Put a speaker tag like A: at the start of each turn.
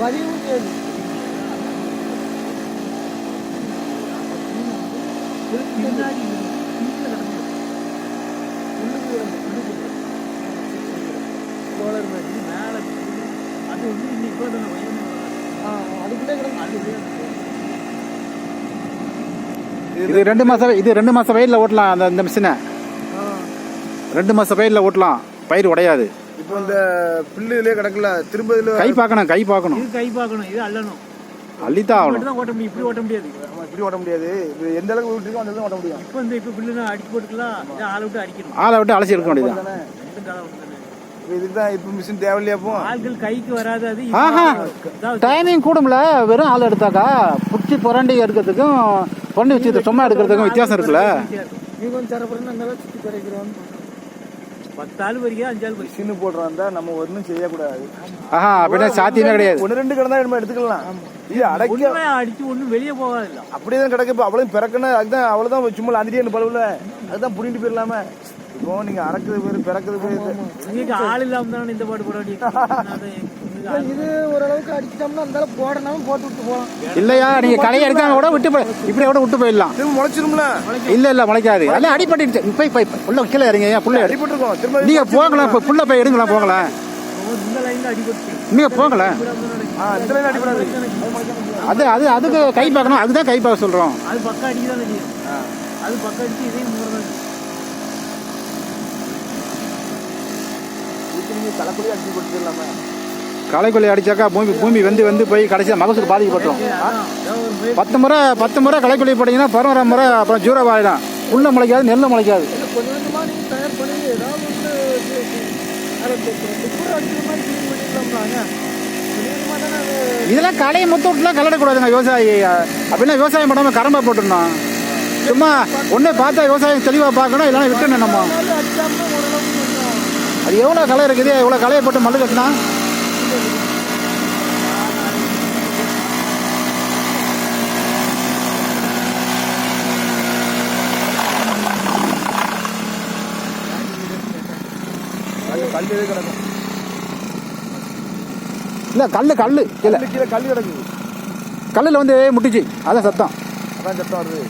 A: இது 2 மாசம் வெயில்ல ஓட்டலாம். அந்த மிஷினை 2 மாசம் வெயில்ல ஓட்டலாம், பயிர் உடையாது.
B: இப்போ இந்த புல்லுலயே கிடக்கல, திரும்ப இதுல
A: கை பார்க்கணும்.
C: இது அள்ளணும்,
A: அள்ளித்தான் ஆகணும்.
C: ஓட்ட முடியும், இப்படி ஓட்ட முடியாது.
B: இப்படி ஓட்ட முடியாது. இது எந்த அளவுக்கு விட்டுருக்கோ அந்த அளவுக்கு ஓட்ட முடியும்.
C: இப்போ புல்லுனா அடிச்சு போட்டுக்கலாம், ஆளை விட்டு அடிக்கணும்,
A: ஆளை விட்டு அலசி எடுக்க வேண்டியது.
B: இதுதான் இப்ப மிஷின் தேவையில்லையா? அப்போ
C: ஆள்கள் கைக்கு வராது. அது
A: டைமிங் கூடும்ல. வெறும் ஆள் எடுத்தாக்கா புடிச்சு புரண்டி எடுக்கிறதுக்கும் பொண்ணு வச்சு சும்மா எடுக்கிறதுக்கும் வித்தியாசம் இருக்குல்ல.
C: நீ கொஞ்சம் தரப்புறன்னு அந்த சுத்தி குறைக்கிறோம். 10 ஆள் வரைக்கும் 5 ஆள்
B: மிஷின் போடுறாந்தா நம்ம ஒன்றும் செய்யக்கூடாது.
A: அப்படின்னா சாத்தியமே கிடையாது.
B: 1-2 கிடந்தா நம்ம எடுத்துக்கலாம். இது
C: அடிச்சு ஒன்றும் வெளியே போகாதில்ல,
B: அப்படியேதான் கிடக்கு. இப்போ அவ்வளவு பிறக்கணும், அதுதான் அவ்வளவுதான் சும்மா அந்திரியே பழுவுல அதுதான் புடிட்டு போயிடலாம. இப்போ நீங்க அறக்குது பேரு பிறக்குது பேரு
C: ஆள் இல்லாம தானே இந்த பாட்டு போட
D: இது ஓரளவுக்கு அடிச்சிட்டோம்னா அந்த போடணும், போட்டு விட்டு போகலாம்.
A: இல்லையா, நீங்க களையை எடுக்காம கூட விட்டு இப்படி கூட விட்டு போயிடலாம்.
B: முளைச்சிரும்ல.
A: இல்ல முளைக்காது. அதெல்லாம் அடிபட்டு புள்ள கீழே இறங்க. புள்ள
B: அடிபட்டுருக்கோம்.
A: நீங்க போகலாம், புள்ள போய் எடுங்களா, போகலாம்.
C: இந்த லைன்ல அடிபட்டு
A: நீங்க போகல.
B: இந்த லைன் அடிபடாது.
A: அதுக்கு கை பார்க்கணும். அதுதான் கை பார்க்க சொல்றோம்.
C: அது பக்கம் அடிக்கதான் தெரியும். அது பக்கம் அடிச்சு இதையும் மூறதான்.
B: தலைக்குள்ளே அடிச்சு கொடுத்துடலாமா?
A: களைக்கொல்லி அடிச்சாக்கா பூமி வந்து போய் கடைசியாக மகசூல் பாதிக்கப்பட்டோம். 10 முறை களைக்கொல்லி போட்டீங்கன்னா 11ஆம் முறை அப்புறம் ஜீரோ ஆகிடும். புல்ல முளைக்காது, நெல்ல முளைக்காது. இதெல்லாம் களையை மொத்தம் கலடக்கூடாதுங்க விவசாயி. அப்படின்னா விவசாயம் பண்ணாமல் கரம்பை போட்டுடணும். சும்மா ஒன்று பார்த்தா விவசாயம் தெளிவாக பார்க்கணும், இல்லைன்னா விட்டுணும். நம்ம அது எவ்வளோ களை இருக்குது, எவ்வளோ களையை போட்டு மல்லு கட்டினா இல்ல கல்லு கல்லு கீழே
B: கல்லு கிடக்குது.
A: கல்லுல வந்து முட்டிச்சு, அதான் சத்தம்.
B: அதான் சத்தம் வருது.